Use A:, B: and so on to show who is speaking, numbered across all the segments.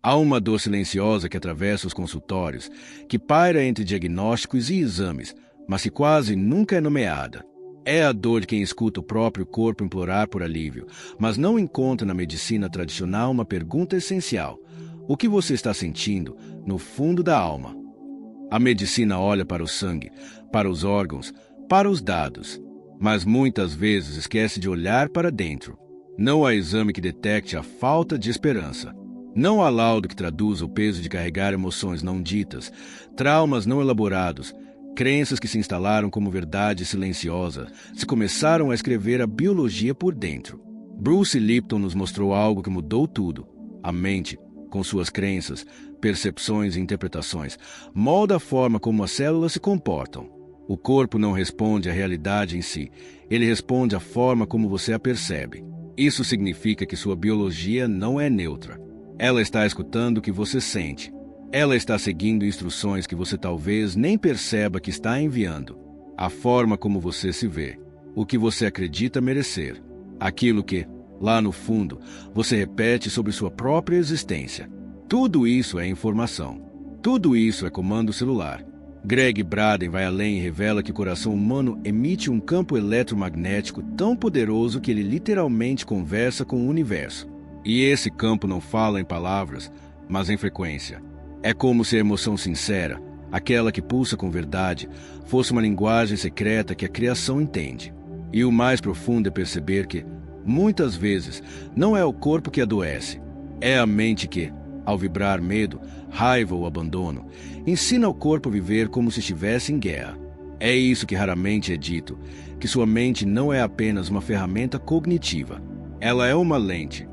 A: Há uma dor silenciosa que atravessa os consultórios, que paira entre diagnósticos e exames, mas que quase nunca é nomeada. É a dor de quem escuta o próprio corpo implorar por alívio, mas não encontra na medicina tradicional uma pergunta essencial: o que você está sentindo no fundo da alma? A medicina olha para o sangue, para os órgãos, para os dados, mas muitas vezes esquece de olhar para dentro. Não há exame que detecte a falta de esperança. Não há laudo que traduza o peso de carregar emoções não ditas, traumas não elaborados, crenças que se instalaram como verdade silenciosa, se começaram a escrever a biologia por dentro. Bruce Lipton nos mostrou algo que mudou tudo. A mente, com suas crenças, percepções e interpretações, molda a forma como as células se comportam. O corpo não responde à realidade em si, ele responde à forma como você a percebe. Isso significa que sua biologia não é neutra. Ela está escutando o que você sente. Ela está seguindo instruções que você talvez nem perceba que está enviando. A forma como você se vê, o que você acredita merecer, aquilo que, lá no fundo, você repete sobre sua própria existência. Tudo isso é informação. Tudo isso é comando celular. Greg Braden vai além e revela que o coração humano emite um campo eletromagnético tão poderoso que ele literalmente conversa com o universo. E esse campo não fala em palavras, mas em frequência. É como se a emoção sincera, aquela que pulsa com verdade, fosse uma linguagem secreta que a criação entende. E o mais profundo é perceber que, muitas vezes, não é o corpo que adoece, é a mente que, ao vibrar medo, raiva ou abandono, ensina ao corpo a viver como se estivesse em guerra. É isso que raramente é dito, que sua mente não é apenas uma ferramenta cognitiva. Ela é uma lente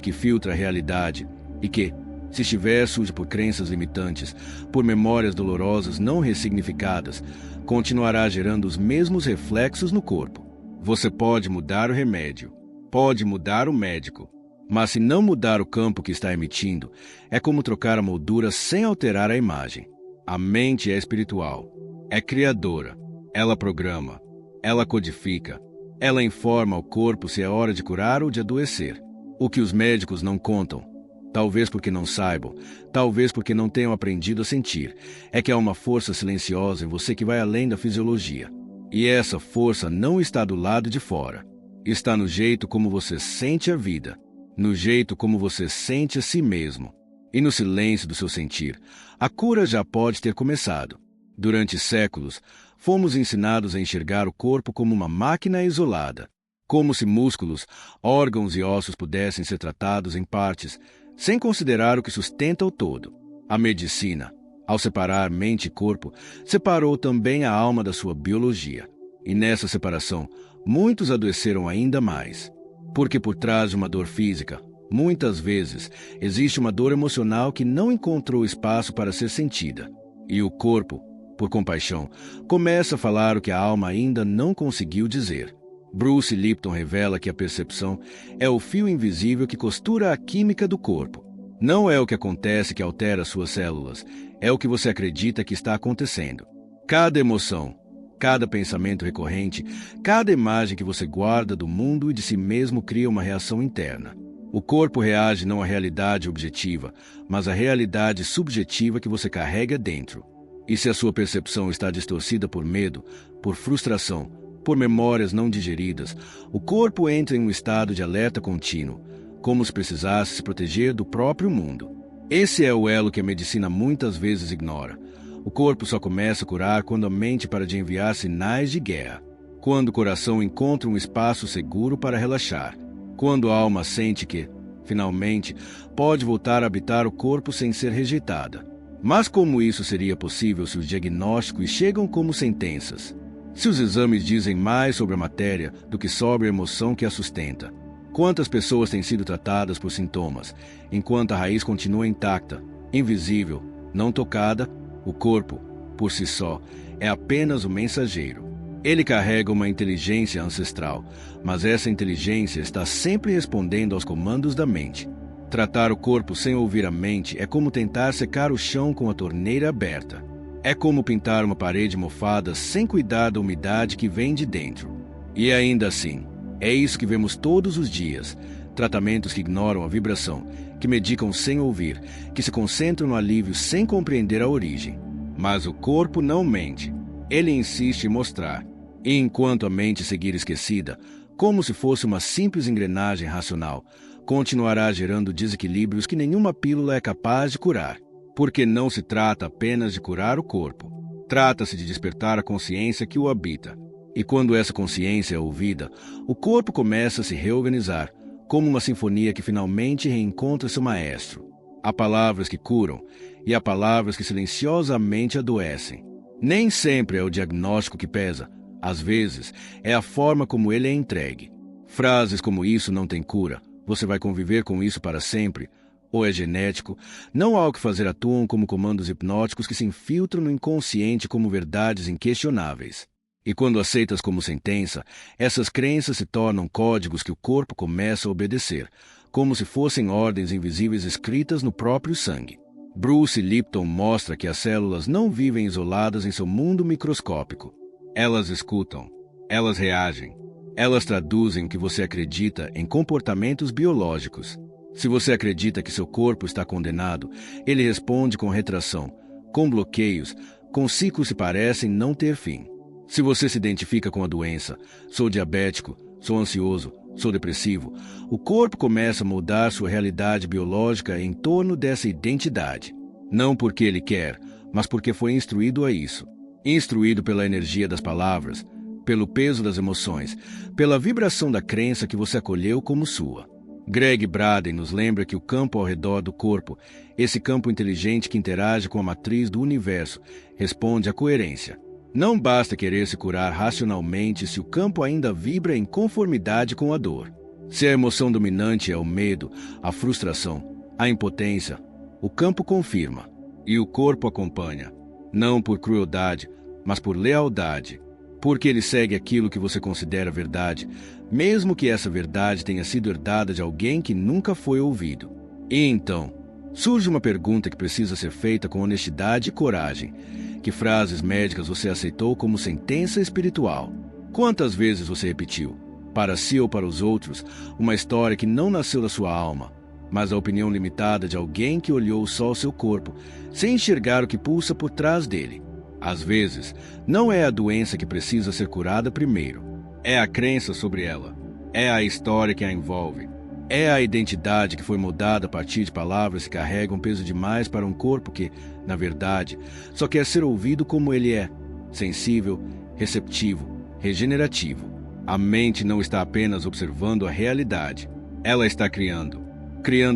A: que filtra a realidade e que, se estiver suja por crenças limitantes, por memórias dolorosas não ressignificadas, continuará gerando os mesmos reflexos no corpo. Você pode mudar o remédio, pode mudar o médico, mas se não mudar o campo que está emitindo, é como trocar a moldura sem alterar a imagem. A mente é espiritual, é criadora, ela programa, ela codifica, ela informa ao corpo se é hora de curar ou de adoecer. O que os médicos não contam, talvez porque não saibam, talvez porque não tenham aprendido a sentir, é que há uma força silenciosa em você que vai além da fisiologia. E essa força não está do lado de fora. Está no jeito como você sente a vida, no jeito como você sente a si mesmo. E no silêncio do seu sentir, a cura já pode ter começado. Durante séculos, fomos ensinados a enxergar o corpo como uma máquina isolada, como se músculos, órgãos e ossos pudessem ser tratados em partes, sem considerar o que sustenta o todo. A medicina, ao separar mente e corpo, separou também a alma da sua biologia. E nessa separação, muitos adoeceram ainda mais. Porque por trás de uma dor física, muitas vezes, existe uma dor emocional que não encontrou espaço para ser sentida. E o corpo, por compaixão, começa a falar o que a alma ainda não conseguiu dizer. Bruce Lipton revela que a percepção é o fio invisível que costura a química do corpo. Não é o que acontece que altera suas células, é o que você acredita que está acontecendo. Cada emoção, cada pensamento recorrente, cada imagem que você guarda do mundo e de si mesmo cria uma reação interna. O corpo reage não à realidade objetiva, mas à realidade subjetiva que você carrega dentro. E se a sua percepção está distorcida por medo, por frustração, por memórias não digeridas, o corpo entra em um estado de alerta contínuo, como se precisasse se proteger do próprio mundo. Esse é o elo que a medicina muitas vezes ignora. O corpo só começa a curar quando a mente para de enviar sinais de guerra, quando o coração encontra um espaço seguro para relaxar, quando a alma sente que, finalmente, pode voltar a habitar o corpo sem ser rejeitada. Mas como isso seria possível se os diagnósticos chegam como sentenças? Se os exames dizem mais sobre a matéria do que sobre a emoção que a sustenta? Quantas pessoas têm sido tratadas por sintomas, enquanto a raiz continua intacta, invisível, não tocada? O corpo, por si só, é apenas o mensageiro. Ele carrega uma inteligência ancestral, mas essa inteligência está sempre respondendo aos comandos da mente. Tratar o corpo sem ouvir a mente é como tentar secar o chão com a torneira aberta. É como pintar uma parede mofada sem cuidar da umidade que vem de dentro. E ainda assim, é isso que vemos todos os dias. tratamentos que ignoram a vibração, que medicam sem ouvir, que se concentram no alívio sem compreender a origem. Mas o corpo não mente. Ele insiste em mostrar. E enquanto a mente seguir esquecida, como se fosse uma simples engrenagem racional, continuará gerando desequilíbrios que nenhuma pílula é capaz de curar. Porque não se trata apenas de curar o corpo. Trata-se de despertar a consciência que o habita. E quando essa consciência é ouvida, o corpo começa a se reorganizar, como uma sinfonia que finalmente reencontra seu maestro. Há palavras que curam e há palavras que silenciosamente adoecem. Nem sempre é o diagnóstico que pesa. Às vezes, é a forma como ele é entregue. Frases como "isso não tem cura", "você vai conviver com isso para sempre", ou "é genético", não há o que fazer, atuam como comandos hipnóticos que se infiltram no inconsciente como verdades inquestionáveis. E quando aceitas como sentença, essas crenças se tornam códigos que o corpo começa a obedecer, como se fossem ordens invisíveis escritas no próprio sangue. Bruce Lipton mostra que as células não vivem isoladas em seu mundo microscópico. Elas escutam, elas reagem, elas traduzem o que você acredita em comportamentos biológicos. Se você acredita que seu corpo está condenado, ele responde com retração, com bloqueios, com ciclos que parecem não ter fim. Se você se identifica com a doença, "sou diabético, sou ansioso, sou depressivo", o corpo começa a moldar sua realidade biológica em torno dessa identidade. Não porque ele quer, mas porque foi instruído a isso. Instruído pela energia das palavras, pelo peso das emoções, pela vibração da crença que você acolheu como sua. Greg Braden nos lembra que o campo ao redor do corpo, esse campo inteligente que interage com a matriz do universo, responde à coerência. Não basta querer se curar racionalmente se o campo ainda vibra em conformidade com a dor. Se a emoção dominante é o medo, a frustração, a impotência, o campo confirma e o corpo acompanha, não por crueldade, mas por lealdade, porque ele segue aquilo que você considera verdade, mesmo que essa verdade tenha sido herdada de alguém que nunca foi ouvido. E então, surge uma pergunta que precisa ser feita com honestidade e coragem. Que frases médicas você aceitou como sentença espiritual? Quantas vezes você repetiu, para si ou para os outros, uma história que não nasceu da sua alma, mas a opinião limitada de alguém que olhou só o seu corpo, sem enxergar o que pulsa por trás dele? Às vezes, não é a doença que precisa ser curada primeiro. É a crença sobre ela. É a história que a envolve. É a identidade que foi moldada a partir de palavras que carregam peso demais para um corpo que, na verdade, só quer ser ouvido como ele é, sensível, receptivo, regenerativo. A mente não está apenas observando a realidade. Ela está criando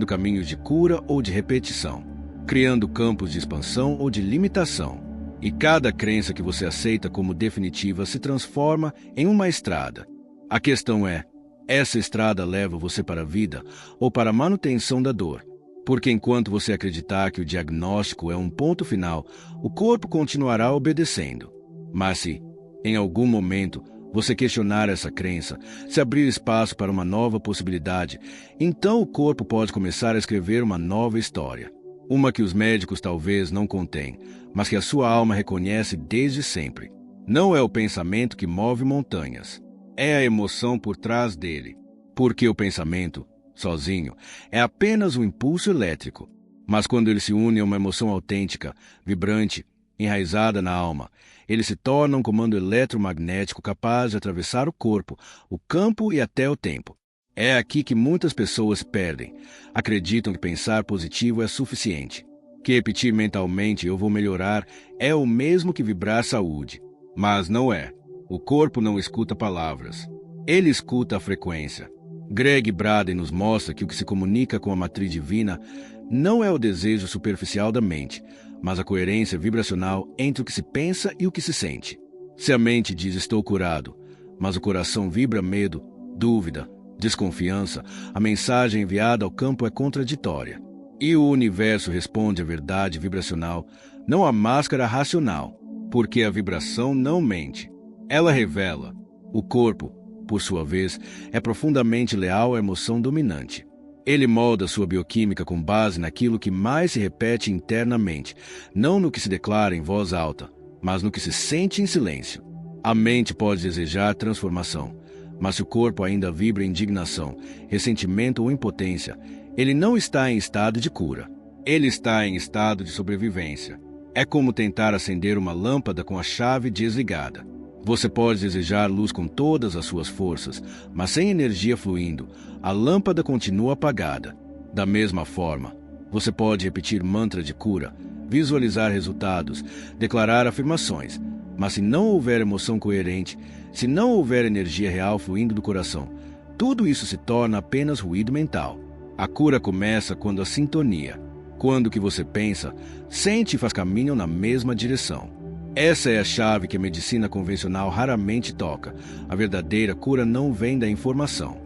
A: caminhos de cura ou de repetição, criando campos de expansão ou de limitação. E cada crença que você aceita como definitiva se transforma em uma estrada. A questão é, essa estrada leva você para a vida ou para a manutenção da dor? Porque enquanto você acreditar que o diagnóstico é um ponto final, o corpo continuará obedecendo. Mas se, em algum momento, você questionar essa crença, se abrir espaço para uma nova possibilidade, então o corpo pode começar a escrever uma nova história. Uma que os médicos talvez não contêm, mas que a sua alma reconhece desde sempre. Não é o pensamento que move montanhas. É a emoção por trás dele. Porque o pensamento, sozinho, é apenas um impulso elétrico. Mas quando ele se une a uma emoção autêntica, vibrante, enraizada na alma, ele se torna um comando eletromagnético capaz de atravessar o corpo, o campo e até o tempo. É aqui que muitas pessoas perdem. Acreditam que pensar positivo é suficiente. Que repetir mentalmente "eu vou melhorar" é o mesmo que vibrar saúde. Mas não é. O corpo não escuta palavras. Ele escuta a frequência. Greg Braden nos mostra que o que se comunica com a matriz divina não é o desejo superficial da mente, mas a coerência vibracional entre o que se pensa e o que se sente. Se a mente diz "estou curado", mas o coração vibra medo, dúvida, desconfiança, a mensagem enviada ao campo é contraditória. E o universo responde à verdade vibracional, não à máscara racional, porque a vibração não mente. Ela revela. O corpo, por sua vez, é profundamente leal à emoção dominante. Ele molda sua bioquímica com base naquilo que mais se repete internamente, não no que se declara em voz alta, mas no que se sente em silêncio. A mente pode desejar transformação, Mas se o corpo ainda vibra indignação, ressentimento ou impotência, ele não está em estado de cura. Ele está em estado de sobrevivência. É como tentar acender uma lâmpada com a chave desligada. Você pode desejar luz com todas as suas forças, mas sem energia fluindo, a lâmpada continua apagada. Da mesma forma, você pode repetir mantra de cura, visualizar resultados, declarar afirmações, mas se não houver emoção coerente, se não houver energia real fluindo do coração, tudo isso se torna apenas ruído mental. A cura começa quando a sintonia, quando o que você pensa, sente e faz caminham na mesma direção. Essa é a chave que a medicina convencional raramente toca. A verdadeira cura não vem da informação,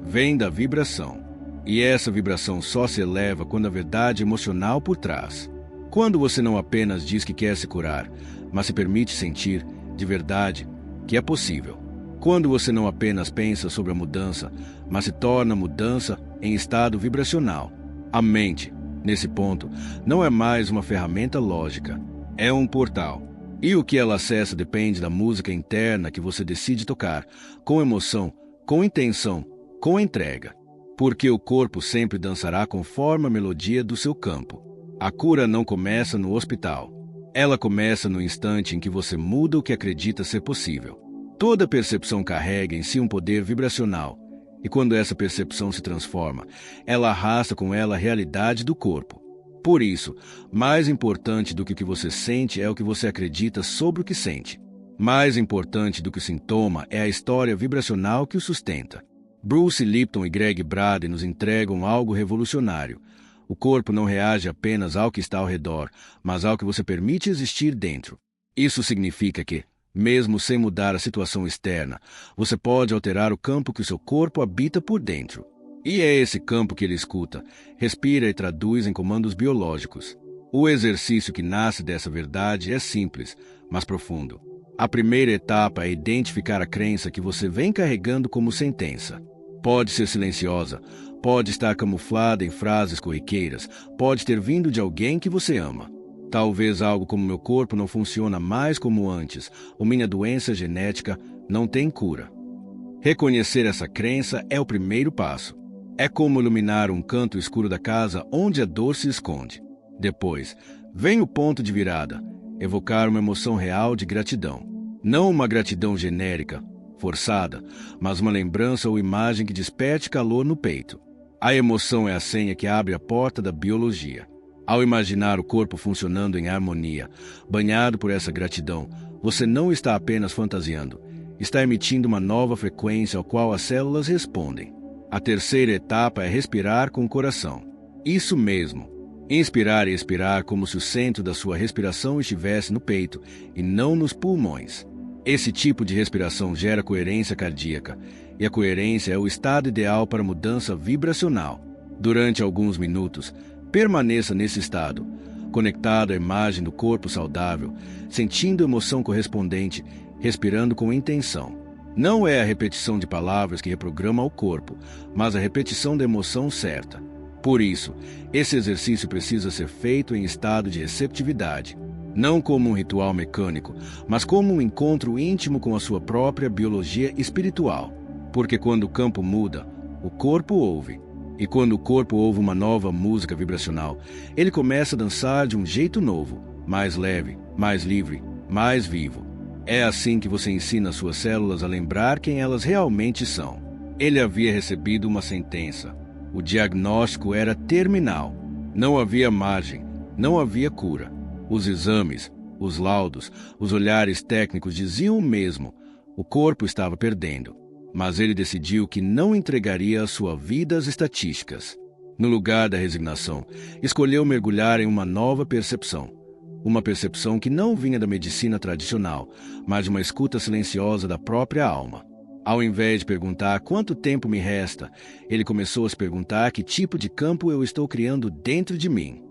A: vem da vibração. E essa vibração só se eleva quando a verdade emocional por trás. Quando você não apenas diz que quer se curar, mas se permite sentir, de verdade, que é possível. Quando você não apenas pensa sobre a mudança, mas se torna mudança em estado vibracional. A mente, nesse ponto, não é mais uma ferramenta lógica, é um portal. E o que ela acessa depende da música interna que você decide tocar, com emoção, com intenção, com entrega. Porque o corpo sempre dançará conforme a melodia do seu campo. A cura não começa no hospital. Ela começa no instante em que você muda o que acredita ser possível. Toda percepção carrega em si um poder vibracional, e quando essa percepção se transforma, ela arrasta com ela a realidade do corpo. Por isso, mais importante do que o que você sente é o que você acredita sobre o que sente. Mais importante do que o sintoma é a história vibracional que o sustenta. Bruce Lipton e Greg Braden nos entregam algo revolucionário. O corpo não reage apenas ao que está ao redor, mas ao que você permite existir dentro. Isso significa que, mesmo sem mudar a situação externa, você pode alterar o campo que o seu corpo habita por dentro. E é esse campo que ele escuta, respira e traduz em comandos biológicos. O exercício que nasce dessa verdade é simples, mas profundo. A primeira etapa é identificar a crença que você vem carregando como sentença. Pode ser silenciosa, pode estar camuflada em frases corriqueiras, pode ter vindo de alguém que você ama. Talvez algo como meu corpo não funciona mais como antes, ou minha doença genética não tem cura. Reconhecer essa crença é o primeiro passo. É como iluminar um canto escuro da casa onde a dor se esconde. Depois, vem o ponto de virada, evocar uma emoção real de gratidão. Não uma gratidão genérica, forçada, mas uma lembrança ou imagem que desperte calor no peito. A emoção é a senha que abre a porta da biologia. Ao imaginar o corpo funcionando em harmonia, banhado por essa gratidão, você não está apenas fantasiando, está emitindo uma nova frequência ao qual as células respondem. A terceira etapa é respirar com o coração. Isso mesmo. Inspirar e expirar como se o centro da sua respiração estivesse no peito e não nos pulmões. Esse tipo de respiração gera coerência cardíaca, e a coerência é o estado ideal para mudança vibracional. Durante alguns minutos, permaneça nesse estado, conectado à imagem do corpo saudável, sentindo a emoção correspondente, respirando com intenção. Não é a repetição de palavras que reprograma o corpo, mas a repetição da emoção certa. Por isso, esse exercício precisa ser feito em estado de receptividade, não como um ritual mecânico, mas como um encontro íntimo com a sua própria biologia espiritual. Porque quando o campo muda, o corpo ouve. E quando o corpo ouve uma nova música vibracional, ele começa a dançar de um jeito novo, mais leve, mais livre, mais vivo. É assim que você ensina suas células a lembrar quem elas realmente são. Ele havia recebido uma sentença. O diagnóstico era terminal. Não havia margem, não havia cura. Os exames, os laudos, os olhares técnicos diziam o mesmo. O corpo estava perdendo. Mas ele decidiu que não entregaria a sua vida às estatísticas. No lugar da resignação, escolheu mergulhar em uma nova percepção. Uma percepção que não vinha da medicina tradicional, mas de uma escuta silenciosa da própria alma. Ao invés de perguntar quanto tempo me resta, ele começou a se perguntar que tipo de campo eu estou criando dentro de mim.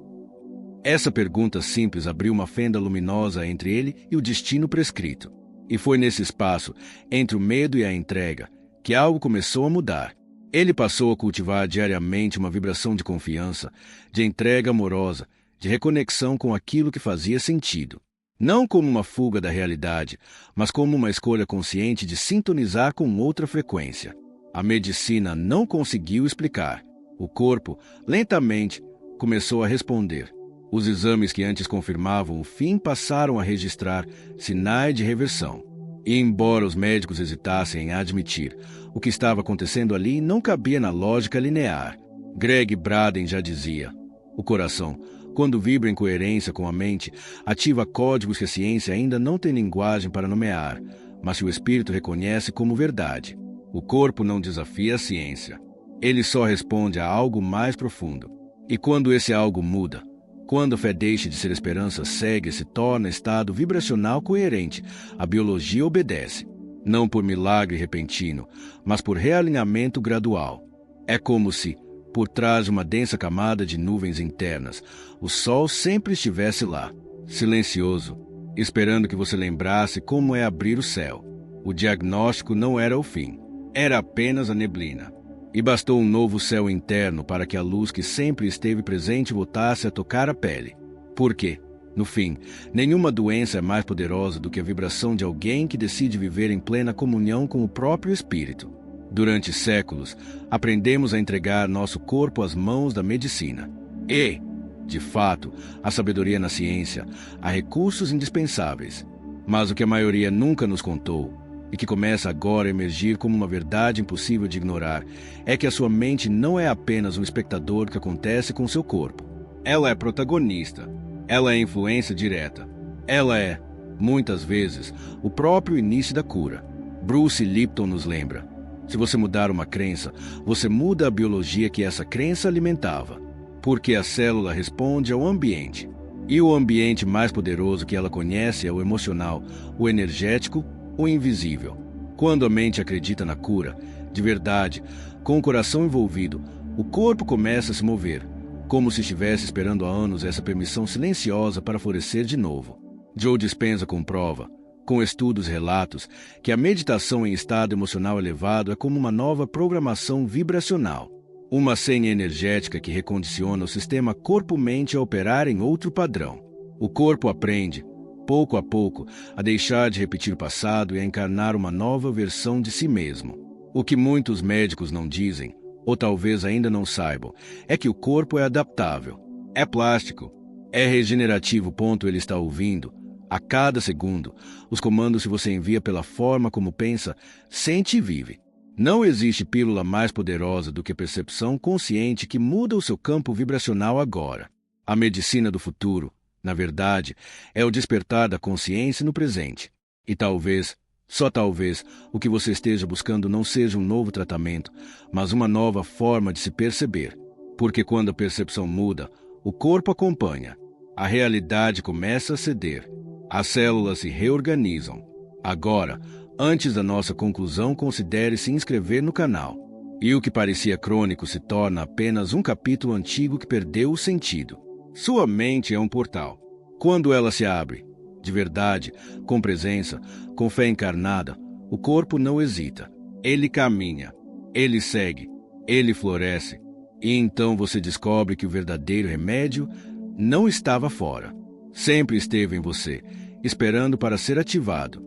A: Essa pergunta simples abriu uma fenda luminosa entre ele e o destino prescrito. E foi nesse espaço, entre o medo e a entrega, que algo começou a mudar. Ele passou a cultivar diariamente uma vibração de confiança, de entrega amorosa, de reconexão com aquilo que fazia sentido. Não como uma fuga da realidade, mas como uma escolha consciente de sintonizar com outra frequência. A medicina não conseguiu explicar. O corpo, lentamente, começou a responder. Os exames que antes confirmavam o fim passaram a registrar sinais de reversão. E embora os médicos hesitassem em admitir, o que estava acontecendo ali não cabia na lógica linear. Greg Braden já dizia: o coração, quando vibra em coerência com a mente, ativa códigos que a ciência ainda não tem linguagem para nomear, mas que o espírito reconhece como verdade. O corpo não desafia a ciência. Ele só responde a algo mais profundo. E quando esse algo muda, quando a fé deixa de ser esperança cega e se torna estado vibracional coerente, a biologia obedece. Não por milagre repentino, mas por realinhamento gradual. É como se, por trás de uma densa camada de nuvens internas, o sol sempre estivesse lá, silencioso, esperando que você lembrasse como é abrir o céu. O diagnóstico não era o fim, era apenas a neblina. E bastou um novo céu interno para que a luz que sempre esteve presente voltasse a tocar a pele. Por quê? No fim, nenhuma doença é mais poderosa do que a vibração de alguém que decide viver em plena comunhão com o próprio espírito. Durante séculos, aprendemos a entregar nosso corpo às mãos da medicina. E, de fato, a sabedoria na ciência, há recursos indispensáveis. Mas o que a maioria nunca nos contou, e que começa agora a emergir como uma verdade impossível de ignorar, é que a sua mente não é apenas um espectador do que acontece com seu corpo. Ela é protagonista. Ela é influência direta. Ela é, muitas vezes, o próprio início da cura. Bruce Lipton nos lembra: se você mudar uma crença, você muda a biologia que essa crença alimentava. Porque a célula responde ao ambiente. E o ambiente mais poderoso que ela conhece é o emocional, o energético, o invisível. Quando a mente acredita na cura, de verdade, com o coração envolvido, o corpo começa a se mover, como se estivesse esperando há anos essa permissão silenciosa para florescer de novo. Joe Dispenza comprova, com estudos e relatos, que a meditação em estado emocional elevado é como uma nova programação vibracional, uma senha energética que recondiciona o sistema corpo-mente a operar em outro padrão. O corpo aprende, pouco a pouco, a deixar de repetir o passado e a encarnar uma nova versão de si mesmo. O que muitos médicos não dizem, ou talvez ainda não saibam, é que o corpo é adaptável, é plástico, é regenerativo. Ele está ouvindo, a cada segundo, os comandos que você envia pela forma como pensa, sente e vive. Não existe pílula mais poderosa do que a percepção consciente que muda o seu campo vibracional agora. A medicina do futuro, na verdade, é o despertar da consciência no presente. E talvez, só talvez, o que você esteja buscando não seja um novo tratamento, mas uma nova forma de se perceber. Porque quando a percepção muda, o corpo acompanha. A realidade começa a ceder. As células se reorganizam. Agora, antes da nossa conclusão, considere se inscrever no canal. E o que parecia crônico se torna apenas um capítulo antigo que perdeu o sentido. Sua mente é um portal. Quando ela se abre, de verdade, com presença, com fé encarnada, o corpo não hesita. Ele caminha, ele segue, ele floresce. E então você descobre que o verdadeiro remédio não estava fora. Sempre esteve em você, esperando para ser ativado.